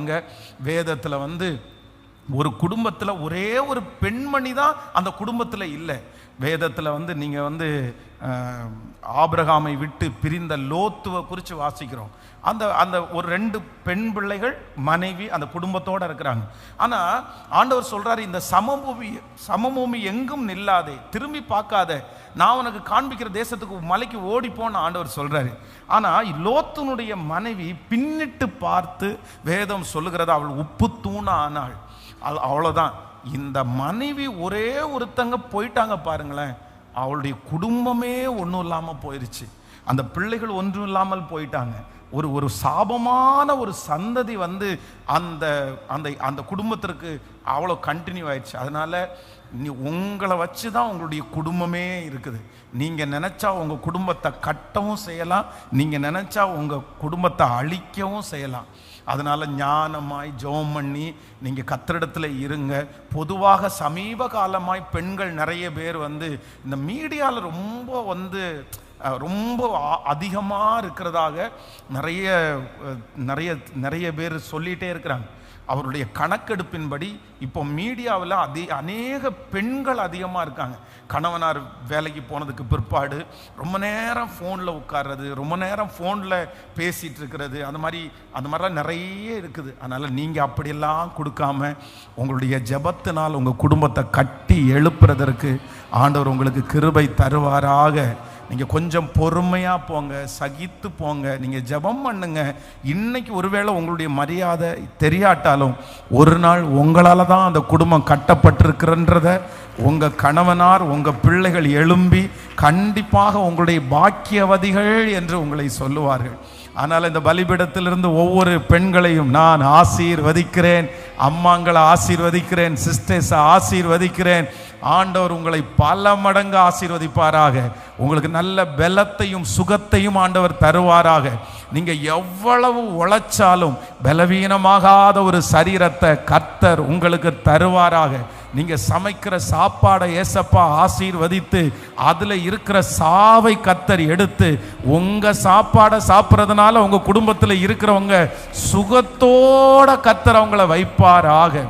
பாருங்க, வேதத்தில் ஒரு குடும்பத்தில் ஒரே ஒரு பெண்மணி தான் அந்த குடும்பத்தில் இல்லை. வேதத்தில் நீங்கள் ஆபிரகாமை விட்டு பிரிந்த லோத்துவை குறித்து வாசிக்கிறோம். அந்த ஒரு 2 பெண் பிள்ளைகள் மனைவி அந்த குடும்பத்தோடு இருக்கிறாங்க. ஆனால் ஆண்டவர் சொல்கிறாரு, இந்த சமபூமி எங்கும் நில்லாதே, திரும்பி பார்க்காத, நான் உனக்கு காண்பிக்கிற தேசத்துக்கு மலைக்கு ஓடிப்போன்னு ஆண்டவர் சொல்கிறாரு. ஆனால் லோத்துனுடைய மனைவி பின்னிட்டு பார்த்து வேதம் சொல்லுகிறது, அவள் உப்பு தூணா ஆனாள். அவ்வளோதான். இந்த மனைவி ஒரே ஒருத்தங்க போயிட்டாங்க பாருங்களேன், அவளுடைய குடும்பமே ஒன்றும் இல்லாமல் போயிடுச்சு. அந்த பிள்ளைகள் ஒன்றும் இல்லாமல் போயிட்டாங்க. ஒரு சாபமான ஒரு சந்ததி அந்த அந்த அந்த குடும்பத்திற்கு அவ்வளோ கண்டினியூ ஆயிடுச்சு. அதனால் உங்களை வச்சு தான் உங்களுடைய குடும்பமே இருக்குது. நீங்கள் நினச்சா உங்கள் குடும்பத்தை கட்டவும் செய்யலாம், நீங்கள் நினச்சா உங்கள் குடும்பத்தை அழிக்கவும் செய்யலாம். அதனால் ஞானமாய் ஜெபம் பண்ணி நீங்கள் கர்த்தரிடத்தில் இருங்க. பொதுவாக சமீப காலமாய் பெண்கள் நிறைய பேர் இந்த மீடியாவில் ரொம்ப அதிகமாக இருக்கிறதாக நிறைய பேர் சொல்லிகிட்டே இருக்கிறாங்க. அவருடைய கணக்கெடுப்பின்படி இப்போ மீடியாவில் அநேக பெண்கள் அதிகமாக இருக்காங்க. கணவனார் வேலைக்கு போனதுக்கு பிற்பாடு ரொம்ப நேரம் ஃபோனில் உட்கார்றது, ரொம்ப நேரம் ஃபோனில் பேசிகிட்டு இருக்கிறது, அந்த மாதிரிலாம் நிறைய இருக்குது. அதனால் நீங்கள் அப்படியெல்லாம் கொடுக்காம உங்களுடைய ஜெபத்தினால் உங்கள் குடும்பத்தை கட்டி எழுப்புறதற்கு ஆண்டவர் உங்களுக்கு கிருபை தருவாராக. நீங்கள் கொஞ்சம் பொறுமையாக போங்க, சகித்து போங்க, நீங்கள் ஜெபம் பண்ணுங்க. இன்னைக்கு ஒருவேளை உங்களுடைய மரியாதை தெரியாட்டாலும் ஒரு நாள் உங்களால் தான் அந்த குடும்பம் கட்டப்பட்டிருக்கிறன்றத உங்கள் கணவனார் உங்கள் பிள்ளைகள் எழும்பி கண்டிப்பாக உங்களுடைய பாக்கியவதிகள் என்று உங்களை சொல்லுவார்கள். ஆனால் இந்த பலிபீடத்திலிருந்து ஒவ்வொரு பெண்களையும் நான் ஆசீர்வதிக்கிறேன், அம்மாங்களை ஆசீர்வதிக்கிறேன், சிஸ்டர்ஸை ஆசீர்வதிக்கிறேன். ஆண்டவர் உங்களை பல மடங்கு ஆசீர்வதிப்பாராக. உங்களுக்கு நல்ல பலத்தையும் சுகத்தையும் ஆண்டவர் தருவாராக. நீங்க எவ்வளவு உழைச்சாலும் பலவீனமாகாத ஒரு சரீரத்தை கர்த்தர் உங்களுக்கு தருவாராக. நீங்க சமைக்கிற சாப்பாடை ஏசப்பா ஆசீர்வதித்து அதுல இருக்கிற சாவை கர்த்தர் எடுத்து உங்க சாப்பாடை சாப்பிட்றதுனால உங்க குடும்பத்தில் இருக்கிறவங்க சுகத்தோட கர்த்தர் அவங்கள வைப்பாராக.